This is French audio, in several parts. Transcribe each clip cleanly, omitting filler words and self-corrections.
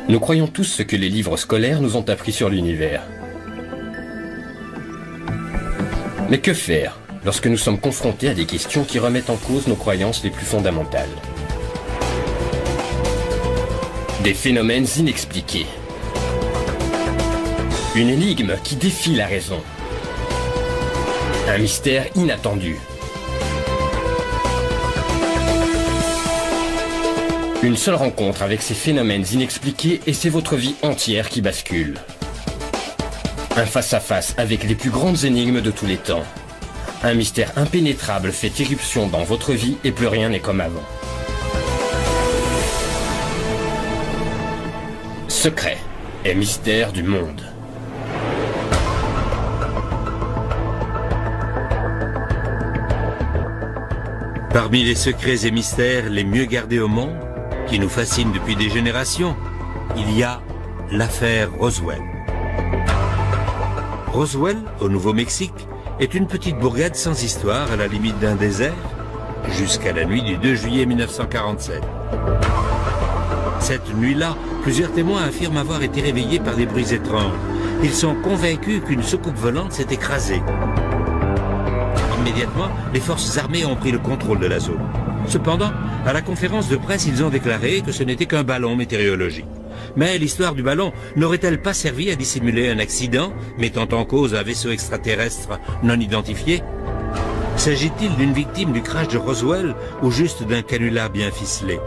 Nous croyons tous ce que les livres scolaires nous ont appris sur l'univers. Mais que faire lorsque nous sommes confrontés à des questions qui remettent en cause nos croyances les plus fondamentales? Des phénomènes inexpliqués. Une énigme qui défie la raison. Un mystère inattendu. Une seule rencontre avec ces phénomènes inexpliqués et c'est votre vie entière qui bascule. Un face-à-face avec les plus grandes énigmes de tous les temps. Un mystère impénétrable fait irruption dans votre vie et plus rien n'est comme avant. Secret et mystère du monde. Parmi les secrets et mystères les mieux gardés au monde, qui nous fascinent depuis des générations, il y a l'affaire Roswell. Roswell, au Nouveau-Mexique, est une petite bourgade sans histoire à la limite d'un désert, jusqu'à la nuit du 2 juillet 1947. Cette nuit-là, plusieurs témoins affirment avoir été réveillés par des bruits étranges. Ils sont convaincus qu'une soucoupe volante s'est écrasée. Immédiatement, les forces armées ont pris le contrôle de la zone. Cependant, à la conférence de presse, ils ont déclaré que ce n'était qu'un ballon météorologique. Mais l'histoire du ballon n'aurait-elle pas servi à dissimuler un accident, mettant en cause un vaisseau extraterrestre non identifié? S'agit-il d'une victime du crash de Roswell ou juste d'un canular bien ficelé?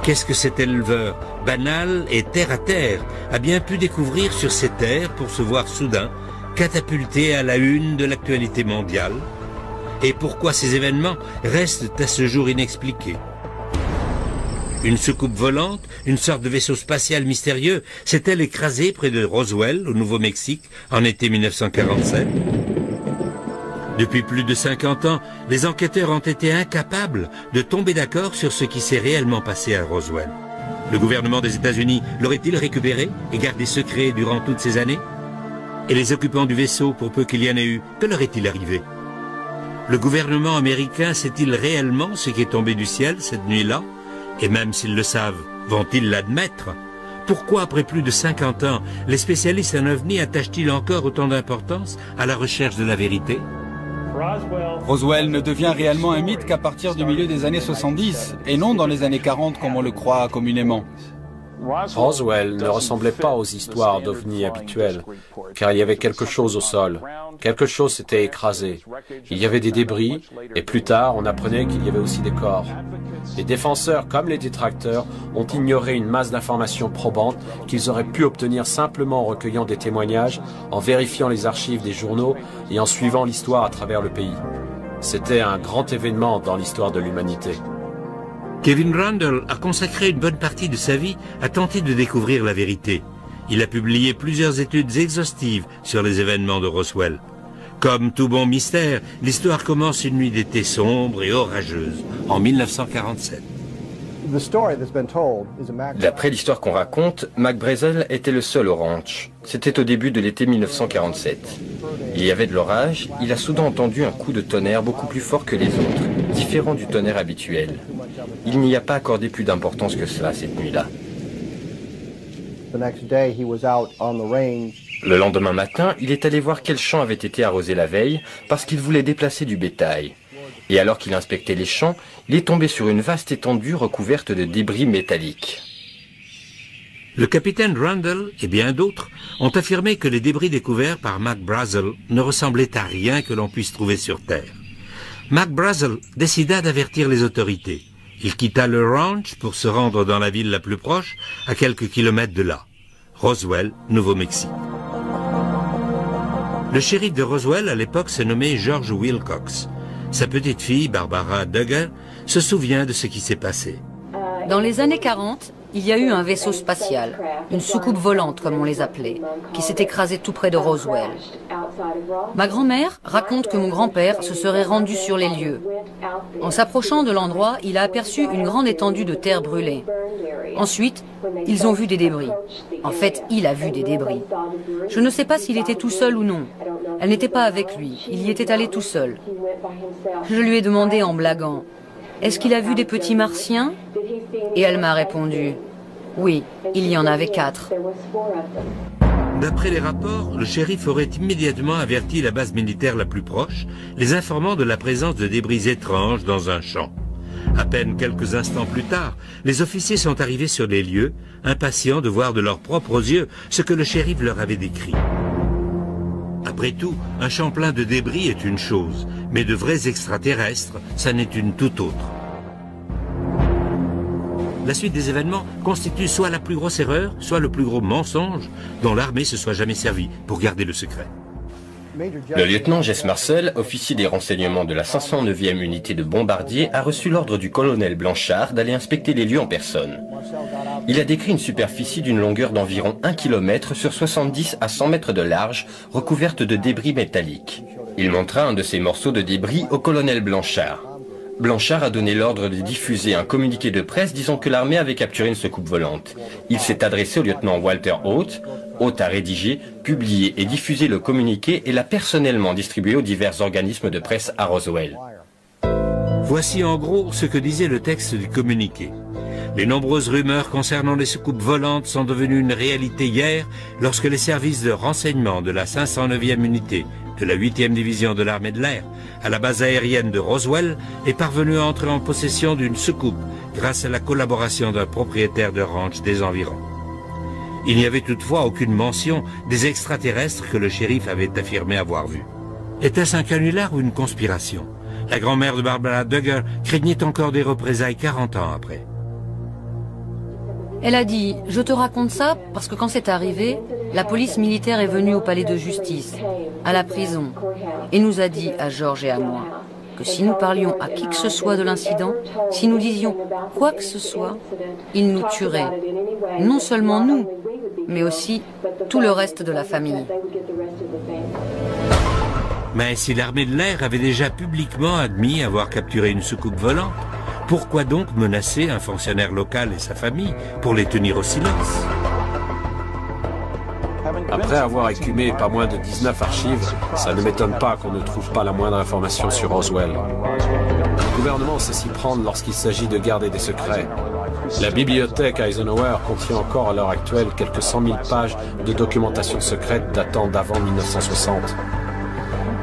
Qu'est-ce que cet éleveur, banal et terre-à-terre, a bien pu découvrir sur ces terres pour se voir soudain catapulté à la une de l'actualité mondiale? Et pourquoi ces événements restent à ce jour inexpliqués? Une soucoupe volante, une sorte de vaisseau spatial mystérieux, s'est-elle écrasée près de Roswell, au Nouveau-Mexique, en été 1947? Depuis plus de 50 ans, les enquêteurs ont été incapables de tomber d'accord sur ce qui s'est réellement passé à Roswell. Le gouvernement des États-Unis l'aurait-il récupéré et gardé secret durant toutes ces années? Et les occupants du vaisseau, pour peu qu'il y en ait eu, que leur est-il arrivé? Le gouvernement américain sait-il réellement ce qui est tombé du ciel cette nuit-là? Et même s'ils le savent, vont-ils l'admettre? Pourquoi, après plus de 50 ans, les spécialistes en ovni attachent-ils encore autant d'importance à la recherche de la vérité? Roswell ne devient réellement un mythe qu'à partir du milieu des années 70, et non dans les années 40 comme on le croit communément. Roswell ne ressemblait pas aux histoires d'ovnis habituelles, car il y avait quelque chose au sol. Quelque chose s'était écrasé. Il y avait des débris, et plus tard, on apprenait qu'il y avait aussi des corps. Les défenseurs, comme les détracteurs, ont ignoré une masse d'informations probantes qu'ils auraient pu obtenir simplement en recueillant des témoignages, en vérifiant les archives des journaux et en suivant l'histoire à travers le pays. C'était un grand événement dans l'histoire de l'humanité. Kevin Randle a consacré une bonne partie de sa vie à tenter de découvrir la vérité. Il a publié plusieurs études exhaustives sur les événements de Roswell. Comme tout bon mystère, l'histoire commence une nuit d'été sombre et orageuse, en 1947. D'après l'histoire qu'on raconte, Mac Brazel était le seul au ranch. C'était au début de l'été 1947. Il y avait de l'orage, il a soudain entendu un coup de tonnerre beaucoup plus fort que les autres, différent du tonnerre habituel. Il n'y a pas accordé plus d'importance que cela cette nuit-là. Le lendemain matin, il est allé voir quel champ avait été arrosé la veille parce qu'il voulait déplacer du bétail. Et alors qu'il inspectait les champs, il est tombé sur une vaste étendue recouverte de débris métalliques. Le capitaine Randle et bien d'autres ont affirmé que les débris découverts par Mac Brazel ne ressemblaient à rien que l'on puisse trouver sur Terre. Mac Brazel décida d'avertir les autorités. Il quitta le ranch pour se rendre dans la ville la plus proche, à quelques kilomètres de là, Roswell, Nouveau-Mexique. Le shérif de Roswell à l'époque se nommait George Wilcox. Sa petite fille, Barbara Duggar, se souvient de ce qui s'est passé. Dans les années 40, il y a eu un vaisseau spatial, une soucoupe volante comme on les appelait, qui s'est écrasé tout près de Roswell. Ma grand-mère raconte que mon grand-père se serait rendu sur les lieux. En s'approchant de l'endroit, il a aperçu une grande étendue de terre brûlée. Ensuite, ils ont vu des débris. En fait, il a vu des débris. Je ne sais pas s'il était tout seul ou non. Elle n'était pas avec lui, il y était allé tout seul. Je lui ai demandé en blaguant, « Est-ce qu'il a vu des petits martiens ?» Et elle m'a répondu, « Oui, il y en avait 4. D'après les rapports, le shérif aurait immédiatement averti la base militaire la plus proche, les informant de la présence de débris étranges dans un champ. À peine quelques instants plus tard, les officiers sont arrivés sur les lieux, impatients de voir de leurs propres yeux ce que le shérif leur avait décrit. Après tout, un champ plein de débris est une chose, mais de vrais extraterrestres, ça n'est une toute autre. La suite des événements constitue soit la plus grosse erreur, soit le plus gros mensonge dont l'armée se soit jamais servie pour garder le secret. Le lieutenant Jess Marcel, officier des renseignements de la 509e unité de bombardiers, a reçu l'ordre du colonel Blanchard d'aller inspecter les lieux en personne. Il a décrit une superficie d'une longueur d'environ 1 km sur 70 à 100 mètres de large, recouverte de débris métalliques. Il montra un de ces morceaux de débris au colonel Blanchard. Blanchard a donné l'ordre de diffuser un communiqué de presse disant que l'armée avait capturé une soucoupe volante. Il s'est adressé au lieutenant Walter Haute. Haute a rédigé, publié et diffusé le communiqué et l'a personnellement distribué aux divers organismes de presse à Roswell. Voici en gros ce que disait le texte du communiqué. Les nombreuses rumeurs concernant les soucoupes volantes sont devenues une réalité hier lorsque les services de renseignement de la 509e unité de la 8e division de l'armée de l'air à la base aérienne de Roswell est parvenu à entrer en possession d'une soucoupe grâce à la collaboration d'un propriétaire de ranch des environs. Il n'y avait toutefois aucune mention des extraterrestres que le shérif avait affirmé avoir vus. Était-ce un canular ou une conspiration? La grand-mère de Barbara Duggar craignait encore des représailles 40 ans après. Elle a dit « Je te raconte ça parce que quand c'est arrivé, la police militaire est venue au palais de justice, à la prison, et nous a dit à George et à moi que si nous parlions à qui que ce soit de l'incident, si nous disions quoi que ce soit, ils nous tueraient. Non seulement nous, mais aussi tout le reste de la famille. » Mais si l'armée de l'air avait déjà publiquement admis avoir capturé une soucoupe volante, pourquoi donc menacer un fonctionnaire local et sa famille pour les tenir au silence? Après avoir écumé pas moins de 19 archives, ça ne m'étonne pas qu'on ne trouve pas la moindre information sur Roswell. Le gouvernement sait s'y prendre lorsqu'il s'agit de garder des secrets. La bibliothèque Eisenhower contient encore à l'heure actuelle quelques 100 000 pages de documentation secrète datant d'avant 1960.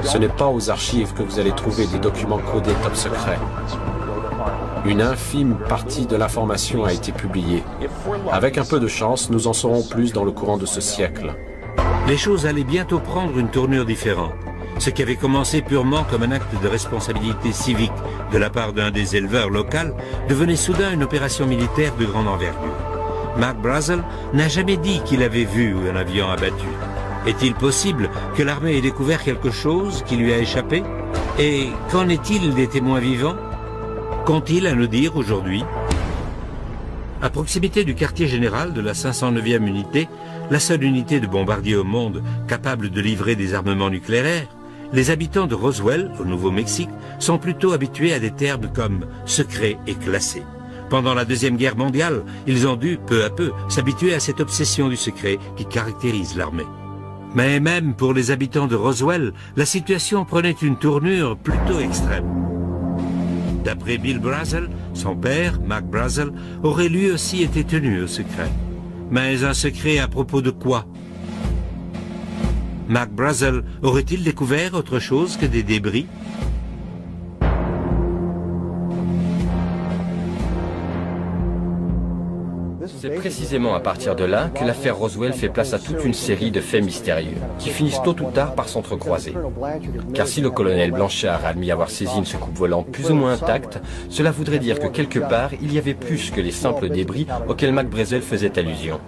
Ce n'est pas aux archives que vous allez trouver des documents codés top secret. Une infime partie de l'information a été publiée. Avec un peu de chance, nous en saurons plus dans le courant de ce siècle. Les choses allaient bientôt prendre une tournure différente. Ce qui avait commencé purement comme un acte de responsabilité civique de la part d'un des éleveurs locaux devenait soudain une opération militaire de grande envergure. Mark Brazel n'a jamais dit qu'il avait vu un avion abattu. Est-il possible que l'armée ait découvert quelque chose qui lui a échappé? Et qu'en est-il des témoins vivants? Qu'ont-ils à nous dire aujourd'hui? À proximité du quartier général de la 509e unité, la seule unité de bombardiers au monde capable de livrer des armements nucléaires, les habitants de Roswell, au Nouveau-Mexique, sont plutôt habitués à des termes comme « secret » et « classé ». Pendant la Deuxième Guerre mondiale, ils ont dû, peu à peu, s'habituer à cette obsession du secret qui caractérise l'armée. Mais même pour les habitants de Roswell, la situation prenait une tournure plutôt extrême. D'après Bill Brazel, son père, Mark Brazel, aurait lui aussi été tenu au secret. Mais un secret à propos de quoi? Mark Brazel aurait-il découvert autre chose que des débris? C'est précisément à partir de là que l'affaire Roswell fait place à toute une série de faits mystérieux, qui finissent tôt ou tard par s'entrecroiser. Car si le colonel Blanchard a admis avoir saisi une soucoupe volante plus ou moins intacte, cela voudrait dire que quelque part, il y avait plus que les simples débris auxquels Mac Brazel faisait allusion.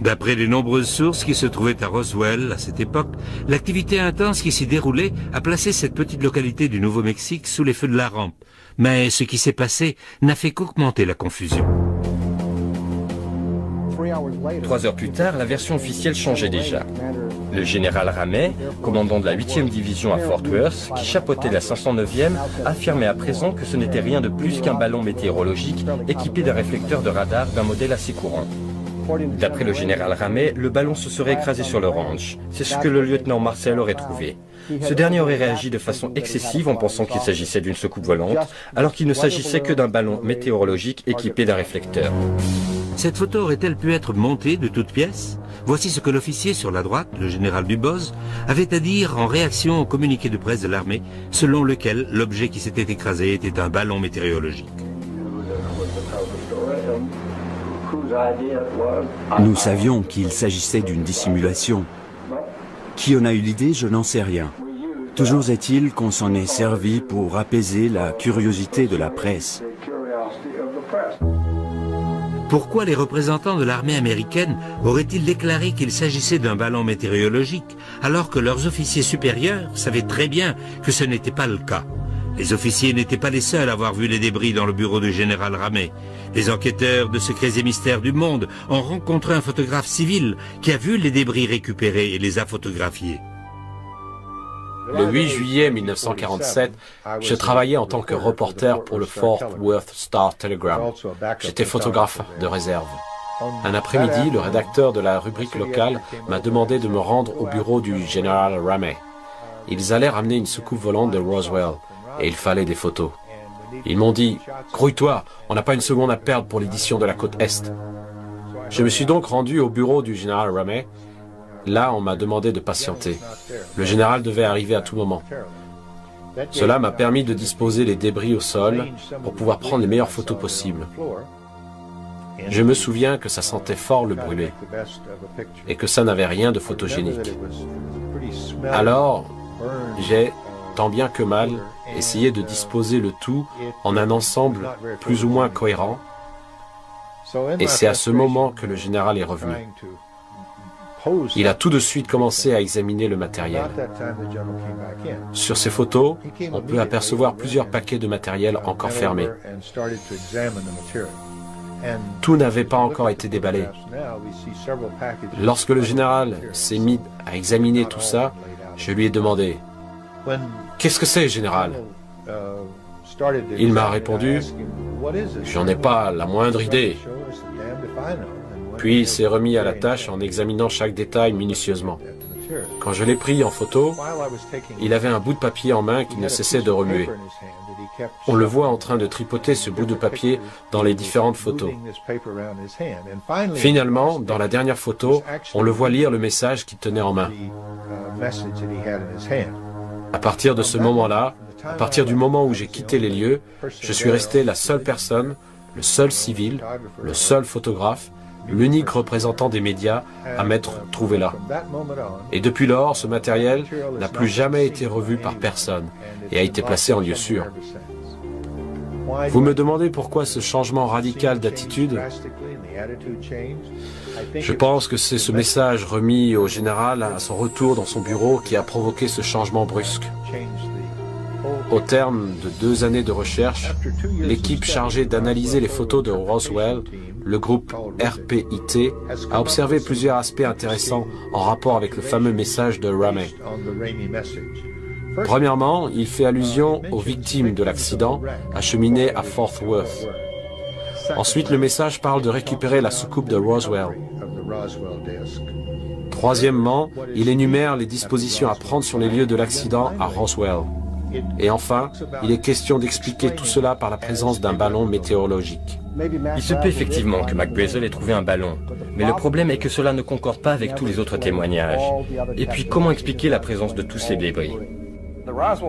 D'après les nombreuses sources qui se trouvaient à Roswell à cette époque, l'activité intense qui s'y déroulait a placé cette petite localité du Nouveau-Mexique sous les feux de la rampe. Mais ce qui s'est passé n'a fait qu'augmenter la confusion. 3 heures plus tard, la version officielle changeait déjà. Le général Ramey, commandant de la 8e division à Fort Worth, qui chapeautait la 509e, affirmait à présent que ce n'était rien de plus qu'un ballon météorologique équipé d'un réflecteur de radar d'un modèle assez courant. D'après le général Ramey, le ballon se serait écrasé sur le ranch. C'est ce que le lieutenant Marcel aurait trouvé. Ce dernier aurait réagi de façon excessive en pensant qu'il s'agissait d'une soucoupe volante, alors qu'il ne s'agissait que d'un ballon météorologique équipé d'un réflecteur. Cette photo aurait-elle pu être montée de toutes pièces? Voici ce que l'officier sur la droite, le général Duboz, avait à dire en réaction au communiqué de presse de l'armée, selon lequel l'objet qui s'était écrasé était un ballon météorologique. Nous savions qu'il s'agissait d'une dissimulation. Qui en a eu l'idée, je n'en sais rien. Toujours est-il qu'on s'en est servi pour apaiser la curiosité de la presse. Pourquoi les représentants de l'armée américaine auraient-ils déclaré qu'il s'agissait d'un ballon météorologique, alors que leurs officiers supérieurs savaient très bien que ce n'était pas le cas? Les officiers n'étaient pas les seuls à avoir vu les débris dans le bureau du général Ramey. Les enquêteurs de Secrets et Mystères du Monde ont rencontré un photographe civil qui a vu les débris récupérés et les a photographiés. Le 8 juillet 1947, je travaillais en tant que reporter pour le Fort Worth Star-Telegram. J'étais photographe de réserve. Un après-midi, le rédacteur de la rubrique locale m'a demandé de me rendre au bureau du général Ramey. Ils allaient ramener une soucoupe volante de Roswell et il fallait des photos. Ils m'ont dit « Grouille-toi, on n'a pas une seconde à perdre pour l'édition de la côte Est ». Je me suis donc rendu au bureau du général Ramey. Là, on m'a demandé de patienter. Le général devait arriver à tout moment. Cela m'a permis de disposer les débris au sol pour pouvoir prendre les meilleures photos possibles. Je me souviens que ça sentait fort le brûlé et que ça n'avait rien de photogénique. Alors, j'ai, tant bien que mal, essayé de disposer le tout en un ensemble plus ou moins cohérent. Et c'est à ce moment que le général est revenu. Il a tout de suite commencé à examiner le matériel. Sur ces photos, on peut apercevoir plusieurs paquets de matériel encore fermés. Tout n'avait pas encore été déballé. Lorsque le général s'est mis à examiner tout ça, je lui ai demandé « Qu'est-ce que c'est, général ?» Il m'a répondu « J'en ai pas la moindre idée. » Puis il s'est remis à la tâche en examinant chaque détail minutieusement. Quand je l'ai pris en photo, il avait un bout de papier en main qui ne cessait de remuer. On le voit en train de tripoter ce bout de papier dans les différentes photos. Finalement, dans la dernière photo, on le voit lire le message qu'il tenait en main. À partir de ce moment-là, à partir du moment où j'ai quitté les lieux, je suis resté la seule personne, le seul civil, le seul photographe, l'unique représentant des médias à m'être trouvé là. Et depuis lors, ce matériel n'a plus jamais été revu par personne et a été placé en lieu sûr. Vous me demandez pourquoi ce changement radical d'attitude? Je pense que c'est ce message remis au général à son retour dans son bureau qui a provoqué ce changement brusque. Au terme de 2 années de recherche, l'équipe chargée d'analyser les photos de Roswell, le groupe RPIT, a observé plusieurs aspects intéressants en rapport avec le fameux message de Ramey. Premièrement, il fait allusion aux victimes de l'accident acheminées à Fort Worth. Ensuite, le message parle de récupérer la soucoupe de Roswell. Troisièmement, il énumère les dispositions à prendre sur les lieux de l'accident à Roswell. Et enfin, il est question d'expliquer tout cela par la présence d'un ballon météorologique. Il se peut effectivement que McBrazel ait trouvé un ballon, mais le problème est que cela ne concorde pas avec tous les autres témoignages. Et puis, comment expliquer la présence de tous ces débris?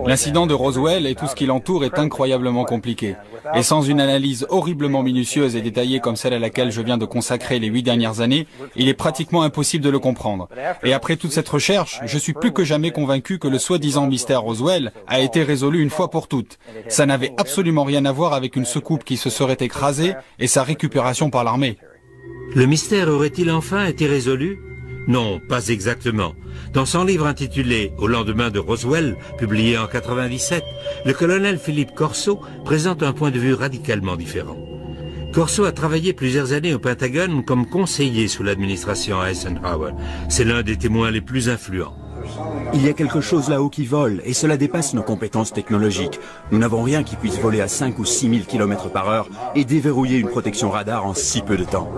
L'incident de Roswell et tout ce qui l'entoure est incroyablement compliqué. Et sans une analyse horriblement minutieuse et détaillée comme celle à laquelle je viens de consacrer les 8 dernières années, il est pratiquement impossible de le comprendre. Et après toute cette recherche, je suis plus que jamais convaincu que le soi-disant mystère Roswell a été résolu une fois pour toutes. Ça n'avait absolument rien à voir avec une soucoupe qui se serait écrasée et sa récupération par l'armée. Le mystère aurait-il enfin été résolu? Non, pas exactement. Dans son livre intitulé « Au lendemain de Roswell », publié en 97, le colonel Philippe Corso présente un point de vue radicalement différent. Corso a travaillé plusieurs années au Pentagone comme conseiller sous l'administration Eisenhower. C'est l'un des témoins les plus influents. Il y a quelque chose là-haut qui vole, et cela dépasse nos compétences technologiques. Nous n'avons rien qui puisse voler à 5 ou 6 000 km/h et déverrouiller une protection radar en si peu de temps.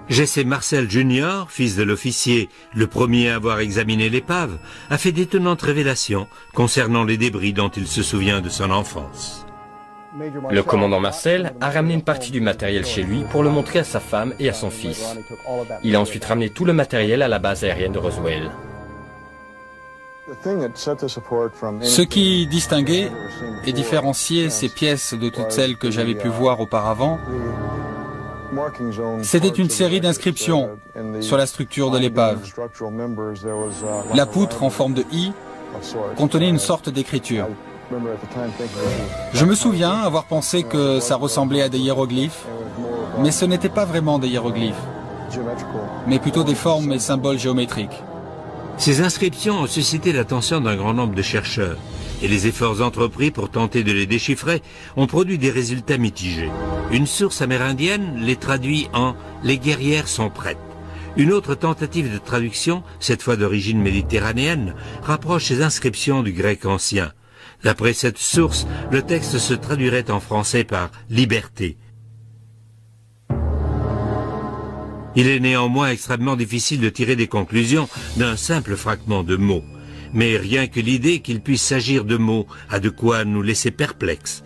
Jesse Marcel Jr., fils de l'officier, le premier à avoir examiné l'épave, a fait d'étonnantes révélations concernant les débris dont il se souvient de son enfance. Le commandant Marcel a ramené une partie du matériel chez lui pour le montrer à sa femme et à son fils. Il a ensuite ramené tout le matériel à la base aérienne de Roswell. Ce qui distinguait et différenciait ces pièces de toutes celles que j'avais pu voir auparavant, c'était une série d'inscriptions sur la structure de l'épave. La poutre en forme de I contenait une sorte d'écriture. Je me souviens avoir pensé que ça ressemblait à des hiéroglyphes, mais ce n'était pas vraiment des hiéroglyphes, mais plutôt des formes et symboles géométriques. Ces inscriptions ont suscité l'attention d'un grand nombre de chercheurs, et les efforts entrepris pour tenter de les déchiffrer ont produit des résultats mitigés. Une source amérindienne les traduit en « Les guerrières sont prêtes ». Une autre tentative de traduction, cette fois d'origine méditerranéenne, rapproche ces inscriptions du grec ancien. D'après cette source, le texte se traduirait en français par « liberté ». Il est néanmoins extrêmement difficile de tirer des conclusions d'un simple fragment de mots. Mais rien que l'idée qu'il puisse s'agir de mots a de quoi nous laisser perplexes.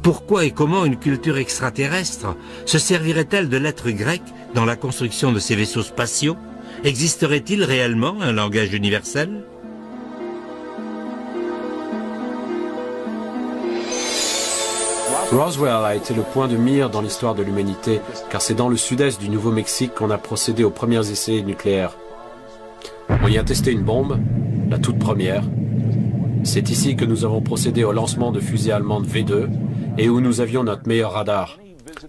Pourquoi et comment une culture extraterrestre se servirait-elle de lettres grecques dans la construction de ces vaisseaux spatiaux? Existerait-il réellement un langage universel? Roswell a été le point de mire dans l'histoire de l'humanité, car c'est dans le sud-est du Nouveau-Mexique qu'on a procédé aux premiers essais nucléaires. On y a testé une bombe, la toute première. C'est ici que nous avons procédé au lancement de fusées allemandes V2 et où nous avions notre meilleur radar.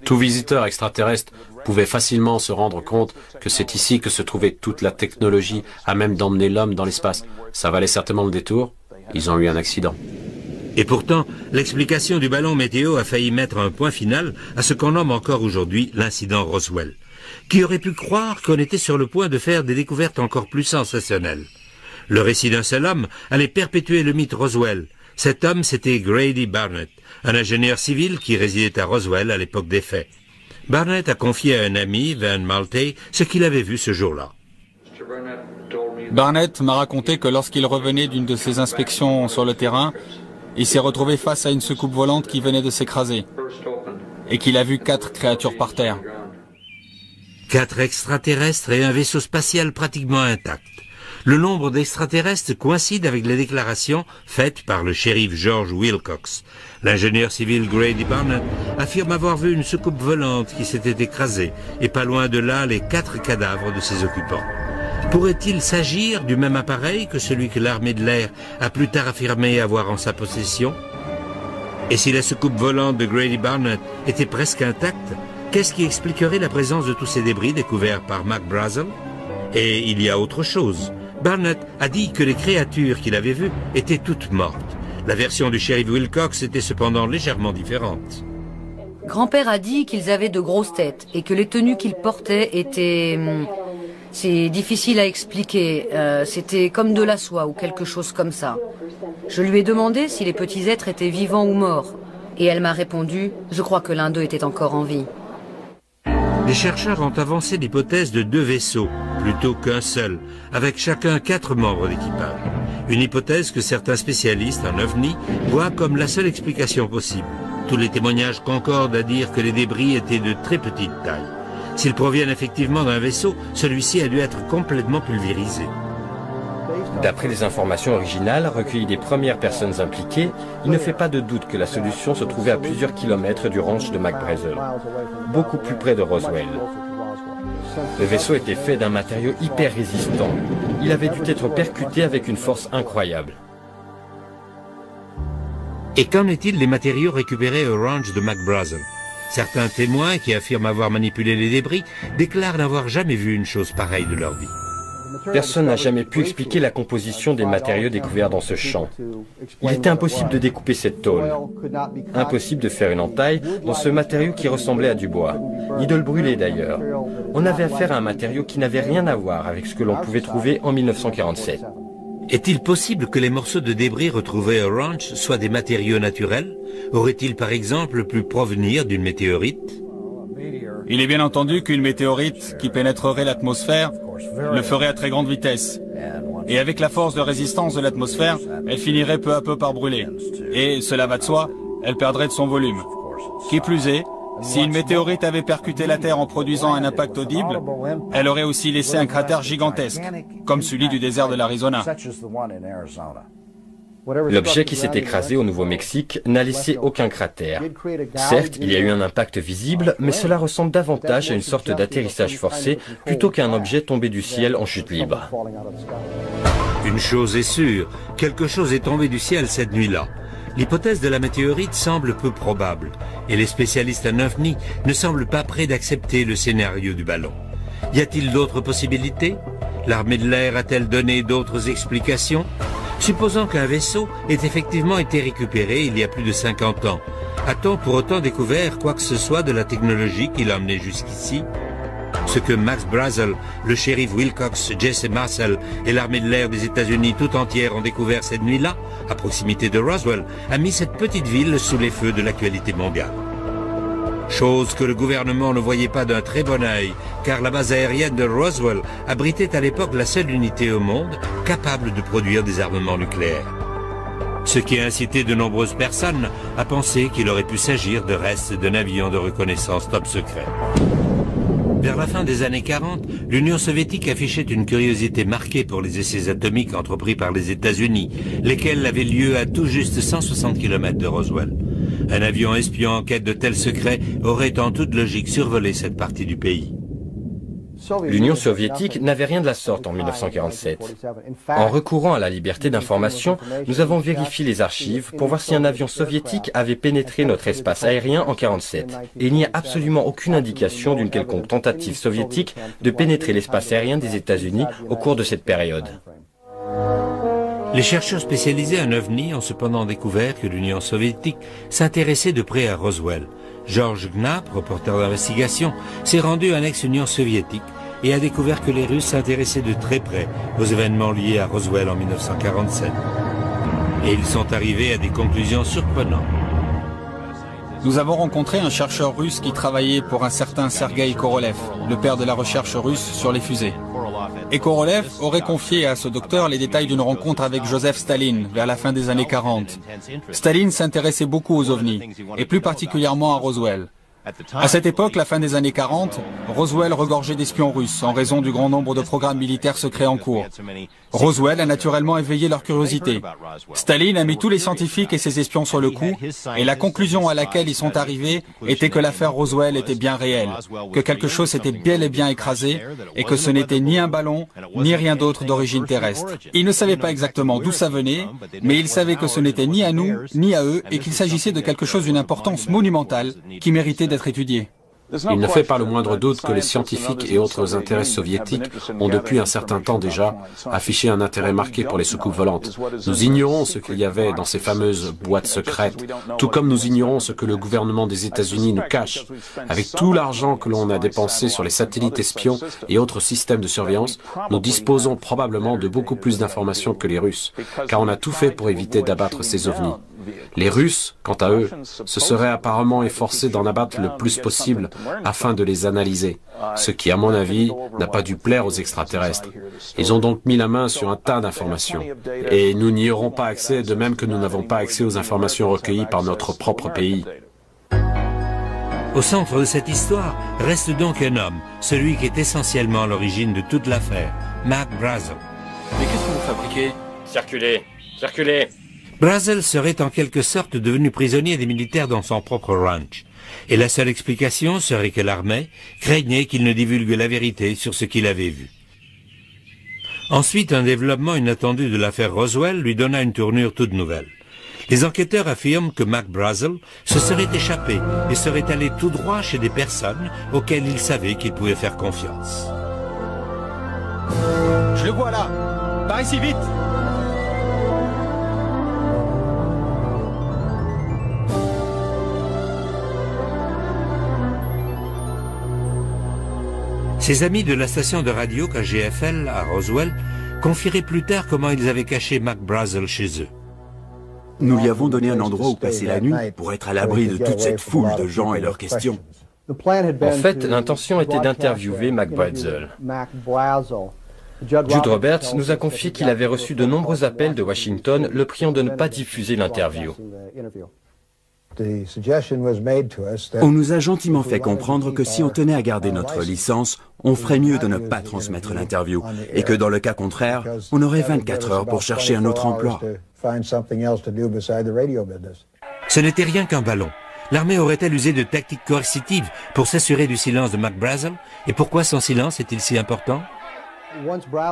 Tout visiteur extraterrestre pouvait facilement se rendre compte que c'est ici que se trouvait toute la technologie à même d'emmener l'homme dans l'espace. Ça valait certainement le détour. Ils ont eu un accident. Et pourtant, l'explication du ballon météo a failli mettre un point final à ce qu'on nomme encore aujourd'hui l'incident Roswell. Qui aurait pu croire qu'on était sur le point de faire des découvertes encore plus sensationnelles? Le récit d'un seul homme allait perpétuer le mythe Roswell. Cet homme, c'était Grady Barnett, un ingénieur civil qui résidait à Roswell à l'époque des faits. Barnett a confié à un ami, Van Maltey, ce qu'il avait vu ce jour-là. Barnett m'a raconté que lorsqu'il revenait d'une de ses inspections sur le terrain, il s'est retrouvé face à une soucoupe volante qui venait de s'écraser et qu'il a vu 4 créatures par terre. 4 extraterrestres et un vaisseau spatial pratiquement intact. Le nombre d'extraterrestres coïncide avec les déclarations faites par le shérif George Wilcox. L'ingénieur civil Grady Barnett affirme avoir vu une soucoupe volante qui s'était écrasée et pas loin de là les 4 cadavres de ses occupants. Pourrait-il s'agir du même appareil que celui que l'armée de l'air a plus tard affirmé avoir en sa possession? Et si la soucoupe volante de Grady Barnett était presque intacte, qu'est-ce qui expliquerait la présence de tous ces débris découverts par Mac Brazel? Et il y a autre chose. Barnett a dit que les créatures qu'il avait vues étaient toutes mortes. La version du shérif Wilcox était cependant légèrement différente. Grand-père a dit qu'ils avaient de grosses têtes et que les tenues qu'ils portaient étaient... C'est difficile à expliquer. C'était comme de la soie ou quelque chose comme ça. Je lui ai demandé si les petits êtres étaient vivants ou morts. Et elle m'a répondu, je crois que l'un d'eux était encore en vie. Les chercheurs ont avancé l'hypothèse de 2 vaisseaux, plutôt qu'un seul, avec chacun 4 membres d'équipage. Une hypothèse que certains spécialistes en ovni voient comme la seule explication possible. Tous les témoignages concordent à dire que les débris étaient de très petite taille. S'ils proviennent effectivement d'un vaisseau, celui-ci a dû être complètement pulvérisé. D'après les informations originales recueillies des premières personnes impliquées, il ne fait pas de doute que la solution se trouvait à plusieurs kilomètres du ranch de Mac Brazel, beaucoup plus près de Roswell. Le vaisseau était fait d'un matériau hyper résistant. Il avait dû être percuté avec une force incroyable. Et qu'en est-il des matériaux récupérés au ranch de Mac Brazel? Certains témoins qui affirment avoir manipulé les débris déclarent n'avoir jamais vu une chose pareille de leur vie. Personne n'a jamais pu expliquer la composition des matériaux découverts dans ce champ. Il était impossible de découper cette tôle. Impossible de faire une entaille dans ce matériau qui ressemblait à du bois, ni de le brûler d'ailleurs. On avait affaire à un matériau qui n'avait rien à voir avec ce que l'on pouvait trouver en 1947. Est-il possible que les morceaux de débris retrouvés au ranch soient des matériaux naturels? Aurait-il par exemple pu provenir d'une météorite? Il est bien entendu qu'une météorite qui pénétrerait l'atmosphère le ferait à très grande vitesse. Et avec la force de résistance de l'atmosphère, elle finirait peu à peu par brûler. Et, cela va de soi, elle perdrait de son volume. Qui plus est, si une météorite avait percuté la Terre en produisant un impact audible, elle aurait aussi laissé un cratère gigantesque, comme celui du désert de l'Arizona. L'objet qui s'est écrasé au Nouveau-Mexique n'a laissé aucun cratère. Certes, il y a eu un impact visible, mais cela ressemble davantage à une sorte d'atterrissage forcé plutôt qu'à un objet tombé du ciel en chute libre. Une chose est sûre, quelque chose est tombé du ciel cette nuit-là. L'hypothèse de la météorite semble peu probable, et les spécialistes en OVNI ne semblent pas prêts d'accepter le scénario du ballon. Y a-t-il d'autres possibilités? L'armée de l'air a-t-elle donné d'autres explications? Supposons qu'un vaisseau ait effectivement été récupéré il y a plus de 50 ans, a-t-on pour autant découvert quoi que ce soit de la technologie qui l'a amené jusqu'ici? Ce que Max Brazel, le shérif Wilcox, Jesse Marcel et l'armée de l'air des États-Unis tout entière ont découvert cette nuit-là, à proximité de Roswell, a mis cette petite ville sous les feux de l'actualité mondiale. Chose que le gouvernement ne voyait pas d'un très bon œil, car la base aérienne de Roswell abritait à l'époque la seule unité au monde capable de produire des armements nucléaires. Ce qui a incité de nombreuses personnes à penser qu'il aurait pu s'agir de restes d'un avion de reconnaissance top secret. Vers la fin des années 40, l'Union soviétique affichait une curiosité marquée pour les essais atomiques entrepris par les États-Unis, lesquels avaient lieu à tout juste 160 km de Roswell. Un avion espion en quête de tels secrets aurait en toute logique survolé cette partie du pays. L'Union soviétique n'avait rien de la sorte en 1947. En recourant à la liberté d'information, nous avons vérifié les archives pour voir si un avion soviétique avait pénétré notre espace aérien en 1947. Et il n'y a absolument aucune indication d'une quelconque tentative soviétique de pénétrer l'espace aérien des États-Unis au cours de cette période. Les chercheurs spécialisés en OVNI ont cependant découvert que l'Union soviétique s'intéressait de près à Roswell. George Knapp, reporter d'investigation, s'est rendu en ex-Union soviétique et a découvert que les Russes s'intéressaient de très près aux événements liés à Roswell en 1947. Et ils sont arrivés à des conclusions surprenantes. Nous avons rencontré un chercheur russe qui travaillait pour un certain Sergueï Korolev, le père de la recherche russe sur les fusées. Et Korolev aurait confié à ce docteur les détails d'une rencontre avec Joseph Staline vers la fin des années 40. Staline s'intéressait beaucoup aux ovnis, et plus particulièrement à Roswell. À cette époque, la fin des années 40, Roswell regorgeait d'espions russes en raison du grand nombre de programmes militaires secrets en cours. Roswell a naturellement éveillé leur curiosité. Staline a mis tous les scientifiques et ses espions sur le coup, et la conclusion à laquelle ils sont arrivés était que l'affaire Roswell était bien réelle, que quelque chose s'était bel et bien écrasé, et que ce n'était ni un ballon, ni rien d'autre d'origine terrestre. Ils ne savaient pas exactement d'où ça venait, mais ils savaient que ce n'était ni à nous, ni à eux, et qu'il s'agissait de quelque chose d'une importance monumentale qui méritait d'être étudié. Il ne fait pas le moindre doute que les scientifiques et autres intérêts soviétiques ont depuis un certain temps déjà affiché un intérêt marqué pour les soucoupes volantes. Nous ignorons ce qu'il y avait dans ces fameuses boîtes secrètes, tout comme nous ignorons ce que le gouvernement des États-Unis nous cache. Avec tout l'argent que l'on a dépensé sur les satellites espions et autres systèmes de surveillance, nous disposons probablement de beaucoup plus d'informations que les Russes, car on a tout fait pour éviter d'abattre ces ovnis. Les Russes, quant à eux, se seraient apparemment efforcés d'en abattre le plus possible afin de les analyser, ce qui, à mon avis, n'a pas dû plaire aux extraterrestres. Ils ont donc mis la main sur un tas d'informations. Et nous n'y aurons pas accès, de même que nous n'avons pas accès aux informations recueillies par notre propre pays. Au centre de cette histoire reste donc un homme, celui qui est essentiellement à l'origine de toute l'affaire, Mac Brazel. Mais qu'est-ce que vous fabriquez? Circulez, circulez. Brazel serait en quelque sorte devenu prisonnier des militaires dans son propre ranch. Et la seule explication serait que l'armée craignait qu'il ne divulgue la vérité sur ce qu'il avait vu. Ensuite, un développement inattendu de l'affaire Roswell lui donna une tournure toute nouvelle. Les enquêteurs affirment que Mac Brazel se serait échappé et serait allé tout droit chez des personnes auxquelles il savait qu'il pouvait faire confiance. Je le vois là. Par ici, vite. Ses amis de la station de radio KGFL à Roswell confieraient plus tard comment ils avaient caché Mac Brazel chez eux. Nous lui avons donné un endroit où passer la nuit pour être à l'abri de toute cette foule de gens et leurs questions. En fait, l'intention était d'interviewer Mac Brazel. Jude Roberts nous a confié qu'il avait reçu de nombreux appels de Washington le priant de ne pas diffuser l'interview. On nous a gentiment fait comprendre que si on tenait à garder notre licence, on ferait mieux de ne pas transmettre l'interview et que dans le cas contraire, on aurait 24 heures pour chercher un autre emploi. Ce n'était rien qu'un ballon. L'armée aurait-elle usé de tactiques coercitives pour s'assurer du silence de Mac Brazel? Et pourquoi son silence est-il si important?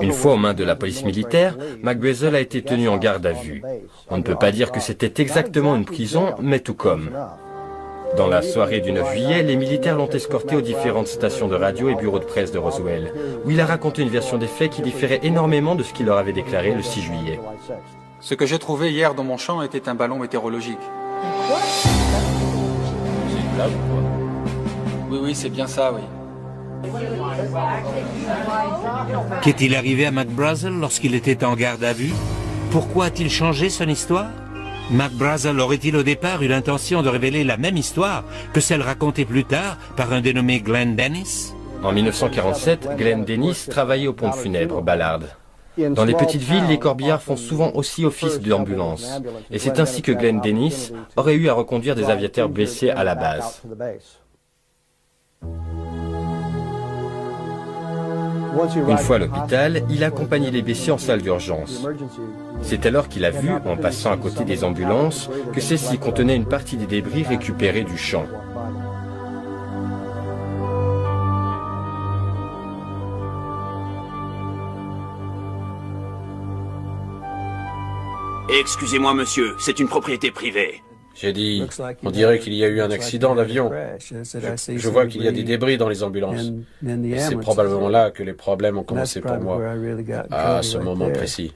Une fois aux mains de la police militaire, Mac Brazel a été tenu en garde à vue. On ne peut pas dire que c'était exactement une prison, mais tout comme. Dans la soirée du 9 juillet, les militaires l'ont escorté aux différentes stations de radio et bureaux de presse de Roswell, où il a raconté une version des faits qui différait énormément de ce qu'il leur avait déclaré le 6 juillet. Ce que j'ai trouvé hier dans mon champ était un ballon météorologique. Oui, c'est bien ça, oui. Qu'est-il arrivé à Mac Brazel lorsqu'il était en garde à vue? Pourquoi a-t-il changé son histoire? Mac Brazel aurait-il au départ eu l'intention de révéler la même histoire que celle racontée plus tard par un dénommé Glenn Dennis? En 1947, Glenn Dennis travaillait aux pompes funèbres Ballard. Dans les petites villes, les corbillards font souvent aussi office d'ambulance. Et c'est ainsi que Glenn Dennis aurait eu à reconduire des aviateurs blessés à la base. Une fois à l'hôpital, il a accompagné les blessés en salle d'urgence. C'est alors qu'il a vu, en passant à côté des ambulances, que celles-ci contenaient une partie des débris récupérés du champ. Excusez-moi, monsieur, c'est une propriété privée. J'ai dit, on dirait qu'il y a eu un accident d'avion. Je vois qu'il y a des débris dans les ambulances. Et c'est probablement là que les problèmes ont commencé pour moi, à ce moment précis.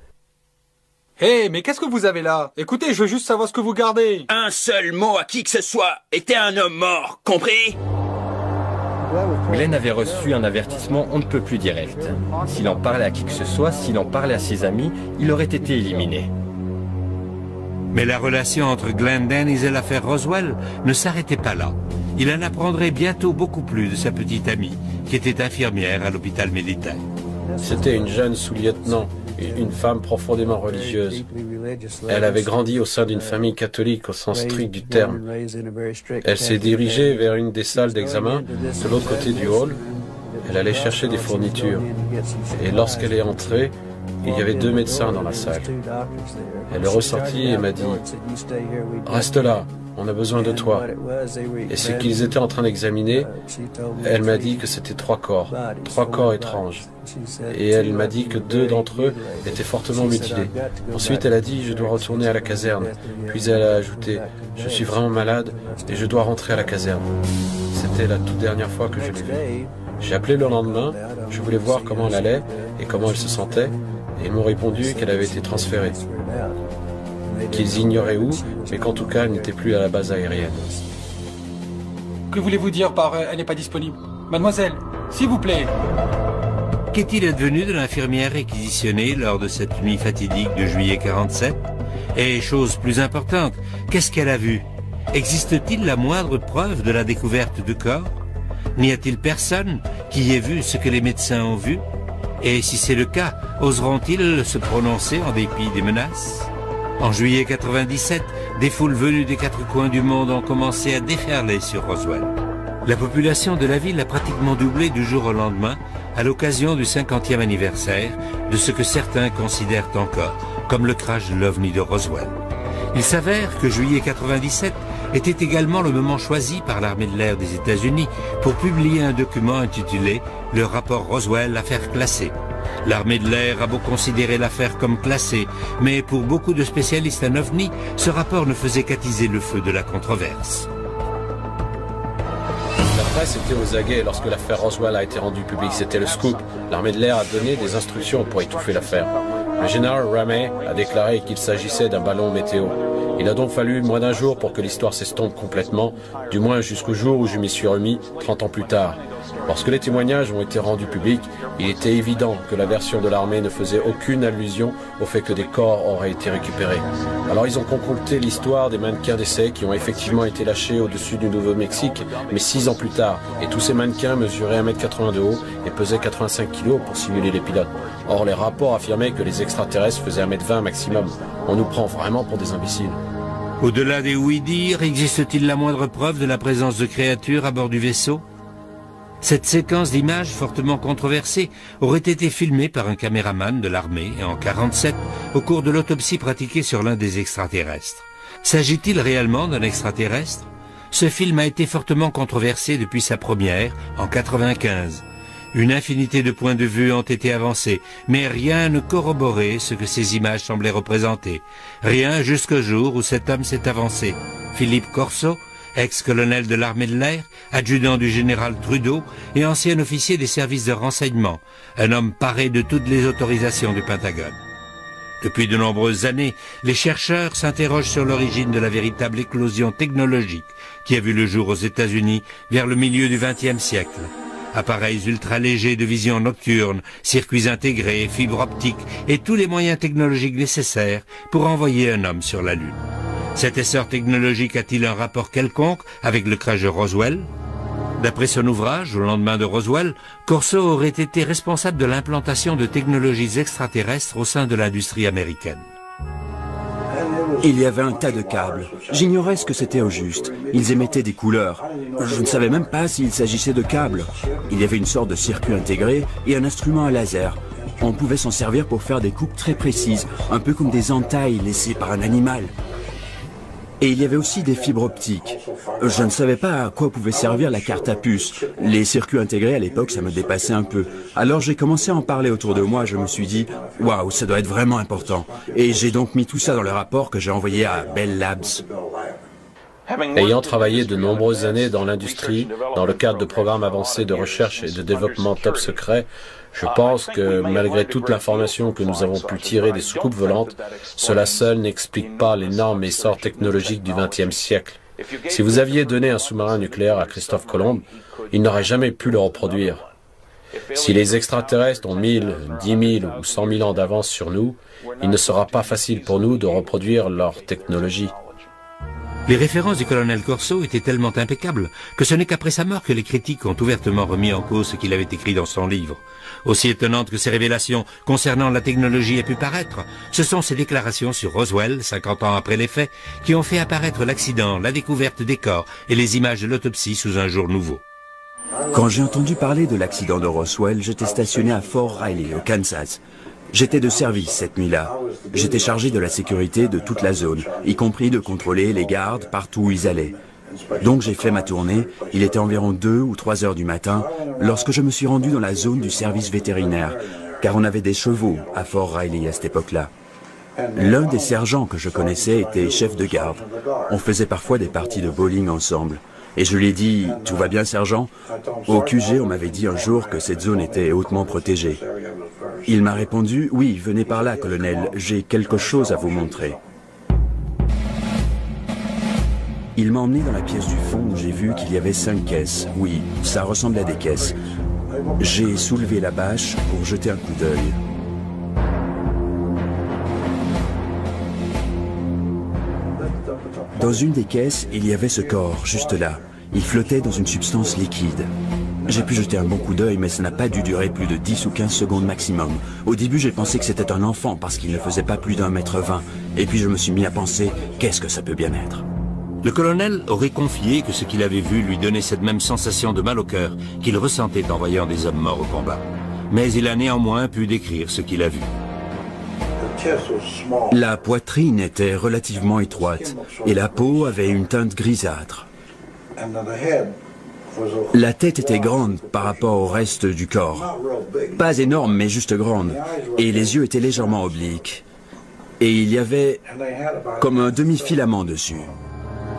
Hé, mais qu'est-ce que vous avez là? Écoutez, je veux juste savoir ce que vous gardez. Un seul mot à qui que ce soit était un homme mort, compris? Glenn avait reçu un avertissement on ne peut plus direct. S'il en parlait à qui que ce soit, s'il en parlait à ses amis, il aurait été éliminé. Mais la relation entre Glenn Dennis et l'affaire Roswell ne s'arrêtait pas là. Il en apprendrait bientôt beaucoup plus de sa petite amie, qui était infirmière à l'hôpital militaire. C'était une jeune sous-lieutenant, une femme profondément religieuse. Elle avait grandi au sein d'une famille catholique au sens strict du terme. Elle s'est dirigée vers une des salles d'examen de l'autre côté du hall. Elle allait chercher des fournitures. Et lorsqu'elle est entrée, il y avait 2 médecins dans la salle. Elle est ressortie et m'a dit « Reste là, on a besoin de toi. » Et ce qu'ils étaient en train d'examiner, elle m'a dit que c'était 3 corps étranges. Et elle m'a dit que 2 d'entre eux étaient fortement mutilés. Ensuite, elle a dit « Je dois retourner à la caserne. » Puis elle a ajouté « Je suis vraiment malade et je dois rentrer à la caserne. » C'était la toute dernière fois que je l'ai vue. J'ai appelé le lendemain, je voulais voir comment elle allait et comment elle se sentait. Et ils m'ont répondu qu'elle avait été transférée, qu'ils ignoraient où, mais qu'en tout cas, elle n'était plus à la base aérienne. Que voulez-vous dire par elle n'est pas disponible? Mademoiselle, s'il vous plaît. Qu'est-il advenu de l'infirmière réquisitionnée lors de cette nuit fatidique de juillet 47? Et chose plus importante, qu'est-ce qu'elle a vu? Existe-t-il la moindre preuve de la découverte de corps? N'y a-t-il personne qui ait vu ce que les médecins ont vu? Et si c'est le cas, oseront-ils se prononcer en dépit des menaces? En juillet 97, des foules venues des 4 coins du monde ont commencé à déferler sur Roswell. La population de la ville a pratiquement doublé du jour au lendemain à l'occasion du 50e anniversaire de ce que certains considèrent encore comme le crash de l'OVNI de Roswell. Il s'avère que juillet 97 était également le moment choisi par l'armée de l'air des États-Unis pour publier un document intitulé « Le rapport Roswell, affaire classée ». L'armée de l'air a beau considérer l'affaire comme classée, mais pour beaucoup de spécialistes en OVNI, ce rapport ne faisait qu'attiser le feu de la controverse. La presse était aux aguets lorsque l'affaire Roswell a été rendue publique. C'était le scoop. L'armée de l'air a donné des instructions pour étouffer l'affaire. Le général Ramey a déclaré qu'il s'agissait d'un ballon météo. Il a donc fallu moins d'un jour pour que l'histoire s'estompe complètement, du moins jusqu'au jour où je m'y suis remis, 30 ans plus tard. Lorsque les témoignages ont été rendus publics, il était évident que la version de l'armée ne faisait aucune allusion au fait que des corps auraient été récupérés. Alors ils ont concocté l'histoire des mannequins d'essai qui ont effectivement été lâchés au-dessus du Nouveau-Mexique, mais 6 ans plus tard. Et tous ces mannequins mesuraient 1,80 m de haut et pesaient 85 kg pour simuler les pilotes. Or, les rapports affirmaient que les extraterrestres faisaient 1,20 m maximum. On nous prend vraiment pour des imbéciles. Au-delà des oui-dire, existe-t-il la moindre preuve de la présence de créatures à bord du vaisseau? Cette séquence d'images fortement controversée aurait été filmée par un caméraman de l'armée en 1947 au cours de l'autopsie pratiquée sur l'un des extraterrestres. S'agit-il réellement d'un extraterrestre? Ce film a été fortement controversé depuis sa première en 1995. Une infinité de points de vue ont été avancés, mais rien ne corroborait ce que ces images semblaient représenter. Rien jusqu'au jour où cet homme s'est avancé. Philippe Corso, ex-colonel de l'armée de l'air, adjudant du général Trudeau et ancien officier des services de renseignement, un homme paré de toutes les autorisations du Pentagone. Depuis de nombreuses années, les chercheurs s'interrogent sur l'origine de la véritable éclosion technologique qui a vu le jour aux États-Unis vers le milieu du XXe siècle. Appareils ultra-légers de vision nocturne, circuits intégrés, fibres optiques et tous les moyens technologiques nécessaires pour envoyer un homme sur la Lune. Cet essor technologique a-t-il un rapport quelconque avec le crash de Roswell? D'après son ouvrage, au lendemain de Roswell, Corso aurait été responsable de l'implantation de technologies extraterrestres au sein de l'industrie américaine. Il y avait un tas de câbles. J'ignorais ce que c'était au juste. Ils émettaient des couleurs. Je ne savais même pas s'il s'agissait de câbles. Il y avait une sorte de circuit intégré et un instrument à laser. On pouvait s'en servir pour faire des coupes très précises, un peu comme des entailles laissées par un animal. Et il y avait aussi des fibres optiques. Je ne savais pas à quoi pouvait servir la carte à puce. Les circuits intégrés à l'époque, ça me dépassait un peu. Alors j'ai commencé à en parler autour de moi, je me suis dit « Waouh, ça doit être vraiment important ». Et j'ai donc mis tout ça dans le rapport que j'ai envoyé à Bell Labs. Ayant travaillé de nombreuses années dans l'industrie, dans le cadre de programmes avancés de recherche et de développement top secret, je pense que malgré toute l'information que nous avons pu tirer des soucoupes volantes, cela seul n'explique pas l'énorme essor technologique du XXe siècle. Si vous aviez donné un sous-marin nucléaire à Christophe Colomb, il n'aurait jamais pu le reproduire. Si les extraterrestres ont 1000, 10 000 ou 100 000 ans d'avance sur nous, il ne sera pas facile pour nous de reproduire leur technologie. Les références du colonel Corso étaient tellement impeccables que ce n'est qu'après sa mort que les critiques ont ouvertement remis en cause ce qu'il avait écrit dans son livre. Aussi étonnantes que ces révélations concernant la technologie aient pu paraître, ce sont ses déclarations sur Roswell, 50 ans après les faits, qui ont fait apparaître l'accident, la découverte des corps et les images de l'autopsie sous un jour nouveau. Quand j'ai entendu parler de l'accident de Roswell, j'étais stationné à Fort Riley, au Kansas. J'étais de service cette nuit-là. J'étais chargé de la sécurité de toute la zone, y compris de contrôler les gardes partout où ils allaient. Donc j'ai fait ma tournée, il était environ 2 ou 3 heures du matin, lorsque je me suis rendu dans la zone du service vétérinaire, car on avait des chevaux à Fort Riley à cette époque-là. L'un des sergents que je connaissais était chef de garde. On faisait parfois des parties de bowling ensemble. Et je lui ai dit, « Tout va bien, sergent ?» Au QG, on m'avait dit un jour que cette zone était hautement protégée. Il m'a répondu, « Oui, venez par là, colonel, j'ai quelque chose à vous montrer. » Il m'a emmené dans la pièce du fond où j'ai vu qu'il y avait 5 caisses. Oui, ça ressemblait à des caisses. J'ai soulevé la bâche pour jeter un coup d'œil. Dans une des caisses, il y avait ce corps, juste là. Il flottait dans une substance liquide. J'ai pu jeter un bon coup d'œil, mais ça n'a pas dû durer plus de 10 ou 15 secondes maximum. Au début, j'ai pensé que c'était un enfant parce qu'il ne faisait pas plus d'1,20 m. Et puis je me suis mis à penser, qu'est-ce que ça peut bien être? Le colonel aurait confié que ce qu'il avait vu lui donnait cette même sensation de mal au cœur qu'il ressentait en voyant des hommes morts au combat. Mais il a néanmoins pu décrire ce qu'il a vu. La poitrine était relativement étroite et la peau avait une teinte grisâtre. La tête était grande par rapport au reste du corps. Pas énorme, mais juste grande. Et les yeux étaient légèrement obliques. Et il y avait comme un demi-filament dessus.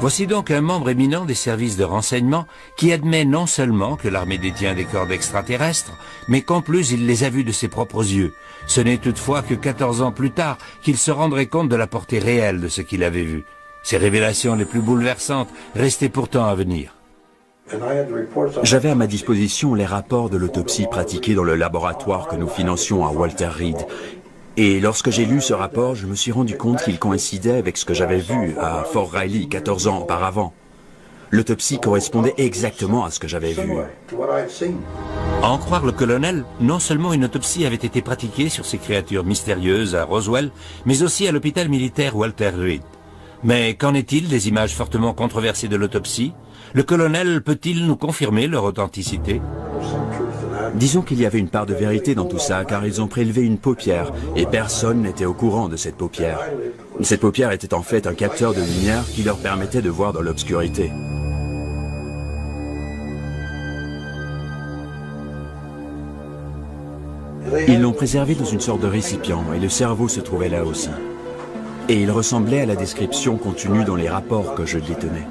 Voici donc un membre éminent des services de renseignement qui admet non seulement que l'armée détient des corps d'extraterrestres, mais qu'en plus il les a vus de ses propres yeux. Ce n'est toutefois que 14 ans plus tard qu'il se rendrait compte de la portée réelle de ce qu'il avait vu. Ces révélations les plus bouleversantes restaient pourtant à venir. J'avais à ma disposition les rapports de l'autopsie pratiquée dans le laboratoire que nous financions à Walter Reed. Et lorsque j'ai lu ce rapport, je me suis rendu compte qu'il coïncidait avec ce que j'avais vu à Fort Riley 14 ans auparavant. L'autopsie correspondait exactement à ce que j'avais vu. À en croire le colonel, non seulement une autopsie avait été pratiquée sur ces créatures mystérieuses à Roswell, mais aussi à l'hôpital militaire Walter Reed. Mais qu'en est-il des images fortement controversées de l'autopsie? Le colonel peut-il nous confirmer leur authenticité? Disons qu'il y avait une part de vérité dans tout ça, car ils ont prélevé une paupière, et personne n'était au courant de cette paupière. Cette paupière était en fait un capteur de lumière qui leur permettait de voir dans l'obscurité. Ils l'ont préservé dans une sorte de récipient, et le cerveau se trouvait là aussi. Et il ressemblait à la description contenue dans les rapports que je détenais.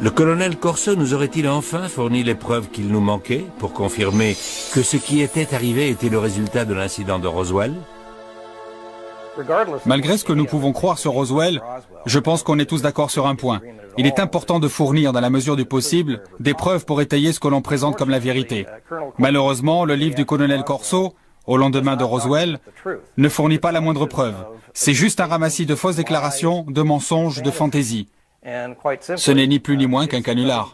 Le colonel Corso nous aurait-il enfin fourni les preuves qu'il nous manquait pour confirmer que ce qui était arrivé était le résultat de l'incident de Roswell? Malgré ce que nous pouvons croire sur Roswell, je pense qu'on est tous d'accord sur un point. Il est important de fournir, dans la mesure du possible, des preuves pour étayer ce que l'on présente comme la vérité. Malheureusement, le livre du colonel Corso, au lendemain de Roswell, ne fournit pas la moindre preuve. C'est juste un ramassis de fausses déclarations, de mensonges, de fantaisies. Ce n'est ni plus ni moins qu'un canular.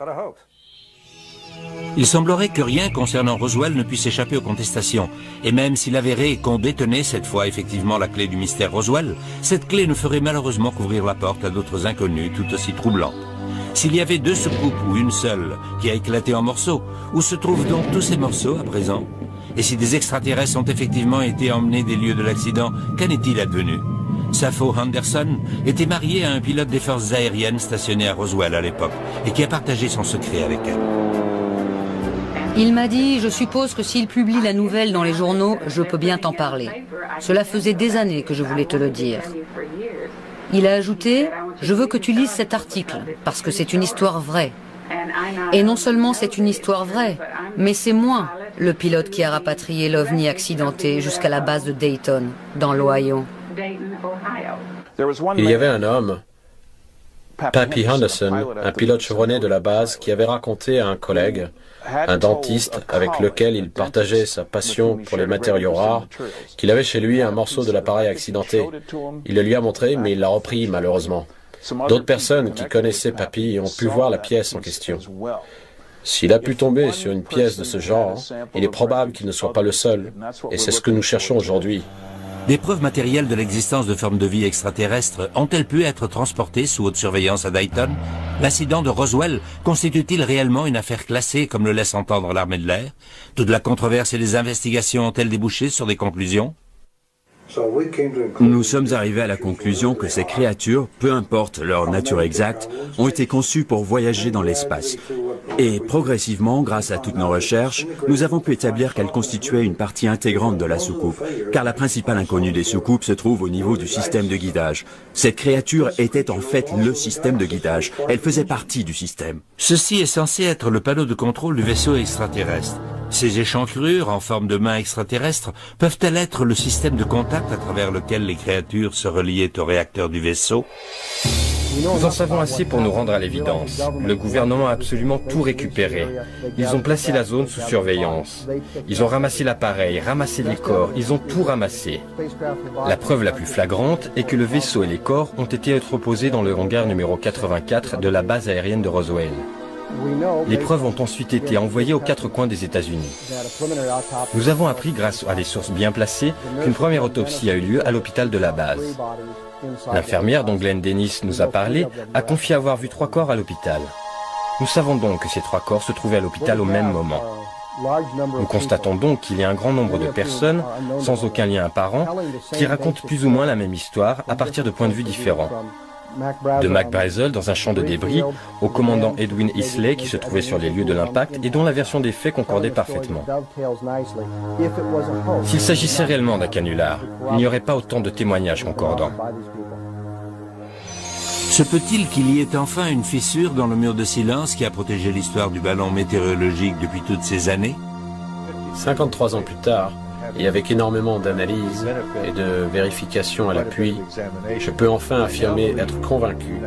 Il semblerait que rien concernant Roswell ne puisse échapper aux contestations. Et même s'il avérait qu'on détenait cette fois effectivement la clé du mystère Roswell, cette clé ne ferait malheureusement qu'ouvrir la porte à d'autres inconnus tout aussi troublantes. S'il y avait deux soucoupes ou une seule qui a éclaté en morceaux, où se trouvent donc tous ces morceaux à présent? Et si des extraterrestres ont effectivement été emmenés des lieux de l'accident, qu'en est-il advenu? Sappho Henderson était mariée à un pilote des forces aériennes stationné à Roswell à l'époque et qui a partagé son secret avec elle. Il m'a dit, je suppose que s'il publie la nouvelle dans les journaux, je peux bien t'en parler. Cela faisait des années que je voulais te le dire. Il a ajouté, je veux que tu lises cet article, parce que c'est une histoire vraie. Et non seulement c'est une histoire vraie, mais c'est moi, le pilote qui a rapatrié l'OVNI accidenté jusqu'à la base de Dayton, dans l'Ohio. Il y avait un homme, Pappy Henderson, un pilote chevronné de la base, qui avait raconté à un collègue, un dentiste avec lequel il partageait sa passion pour les matériaux rares, qu'il avait chez lui un morceau de l'appareil accidenté. Il le lui a montré, mais il l'a repris malheureusement. D'autres personnes qui connaissaient Pappy ont pu voir la pièce en question. S'il a pu tomber sur une pièce de ce genre, il est probable qu'il ne soit pas le seul, et c'est ce que nous cherchons aujourd'hui. Des preuves matérielles de l'existence de formes de vie extraterrestres ont-elles pu être transportées sous haute surveillance à Dayton? L'incident de Roswell constitue-t-il réellement une affaire classée comme le laisse entendre l'armée de l'air? Toute la controverse et les investigations ont-elles débouché sur des conclusions? Nous sommes arrivés à la conclusion que ces créatures, peu importe leur nature exacte, ont été conçues pour voyager dans l'espace. Et progressivement, grâce à toutes nos recherches, nous avons pu établir qu'elles constituaient une partie intégrante de la soucoupe, car la principale inconnue des soucoupes se trouve au niveau du système de guidage. Cette créature était en fait le système de guidage. Elle faisait partie du système. Ceci est censé être le panneau de contrôle du vaisseau extraterrestre. Ces échancrures en forme de mains extraterrestres peuvent-elles être le système de contact à travers lequel les créatures se reliaient au réacteur du vaisseau? Nous en savons assez pour nous rendre à l'évidence. Le gouvernement a absolument tout récupéré. Ils ont placé la zone sous surveillance. Ils ont ramassé l'appareil, ramassé les corps, ils ont tout ramassé. La preuve la plus flagrante est que le vaisseau et les corps ont été entreposés dans le hangar numéro 84 de la base aérienne de Roswell. Les preuves ont ensuite été envoyées aux quatre coins des États-Unis. Nous avons appris, grâce à des sources bien placées, qu'une première autopsie a eu lieu à l'hôpital de la base. L'infirmière dont Glenn Dennis nous a parlé a confié avoir vu 3 corps à l'hôpital. Nous savons donc que ces 3 corps se trouvaient à l'hôpital au même moment. Nous constatons donc qu'il y a un grand nombre de personnes, sans aucun lien apparent, qui racontent plus ou moins la même histoire à partir de points de vue différents. De Mac Brazel dans un champ de débris au commandant Edwin Isley qui se trouvait sur les lieux de l'impact et dont la version des faits concordait parfaitement. S'il s'agissait réellement d'un canular, il n'y aurait pas autant de témoignages concordants. Se peut-il qu'il y ait enfin une fissure dans le mur de silence qui a protégé l'histoire du ballon météorologique depuis toutes ces années? 53 ans plus tard, et avec énormément d'analyses et de vérifications à l'appui, je peux enfin affirmer être convaincu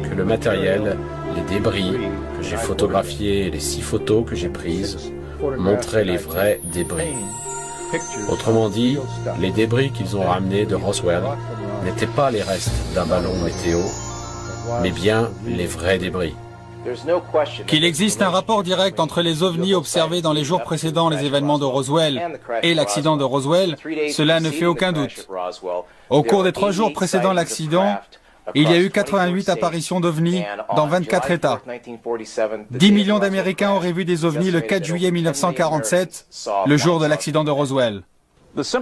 que le matériel, les débris que j'ai photographiés et les 6 photos que j'ai prises montraient les vrais débris. Autrement dit, les débris qu'ils ont ramenés de Roswell n'étaient pas les restes d'un ballon météo, mais bien les vrais débris. Qu'il existe un rapport direct entre les ovnis observés dans les jours précédant les événements de Roswell et l'accident de Roswell, cela ne fait aucun doute. Au cours des 3 jours précédant l'accident, il y a eu 88 apparitions d'ovnis dans 24 États. 10 millions d'Américains auraient vu des ovnis le 4 juillet 1947, le jour de l'accident de Roswell.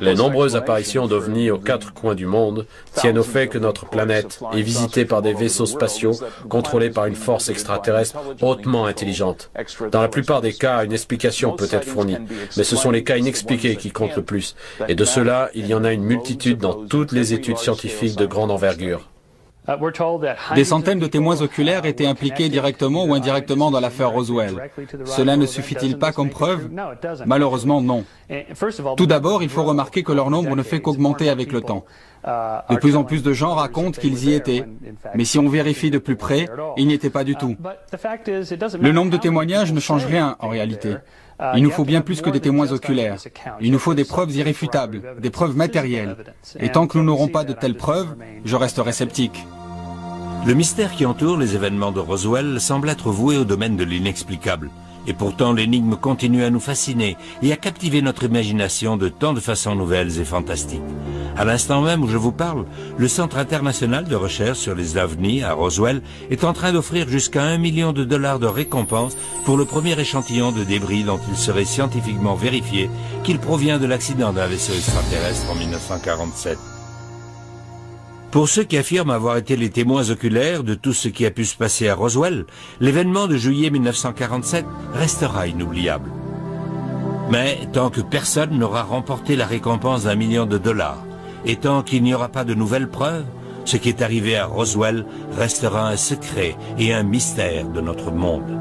Les nombreuses apparitions d'ovnis aux 4 coins du monde tiennent au fait que notre planète est visitée par des vaisseaux spatiaux contrôlés par une force extraterrestre hautement intelligente. Dans la plupart des cas, une explication peut être fournie, mais ce sont les cas inexpliqués qui comptent le plus. Et de cela, il y en a une multitude dans toutes les études scientifiques de grande envergure. Des centaines de témoins oculaires étaient impliqués directement ou indirectement dans l'affaire Roswell. Cela ne suffit-il pas comme preuve? Malheureusement, non. Tout d'abord, il faut remarquer que leur nombre ne fait qu'augmenter avec le temps. De plus en plus de gens racontent qu'ils y étaient, mais si on vérifie de plus près, ils n'y étaient pas du tout. Le nombre de témoignages ne change rien en réalité. Il nous faut bien plus que des témoins oculaires. Il nous faut des preuves irréfutables, des preuves matérielles. Et tant que nous n'aurons pas de telles preuves, je resterai sceptique. Le mystère qui entoure les événements de Roswell semble être voué au domaine de l'inexplicable. Et pourtant, l'énigme continue à nous fasciner et à captiver notre imagination de tant de façons nouvelles et fantastiques. À l'instant même où je vous parle, le Centre international de recherche sur les ovnis à Roswell est en train d'offrir jusqu'à $1 million de récompense pour le premier échantillon de débris dont il serait scientifiquement vérifié qu'il provient de l'accident d'un vaisseau extraterrestre en 1947. Pour ceux qui affirment avoir été les témoins oculaires de tout ce qui a pu se passer à Roswell, l'événement de juillet 1947 restera inoubliable. Mais tant que personne n'aura remporté la récompense d'1 million de dollars, et tant qu'il n'y aura pas de nouvelles preuves, ce qui est arrivé à Roswell restera un secret et un mystère de notre monde.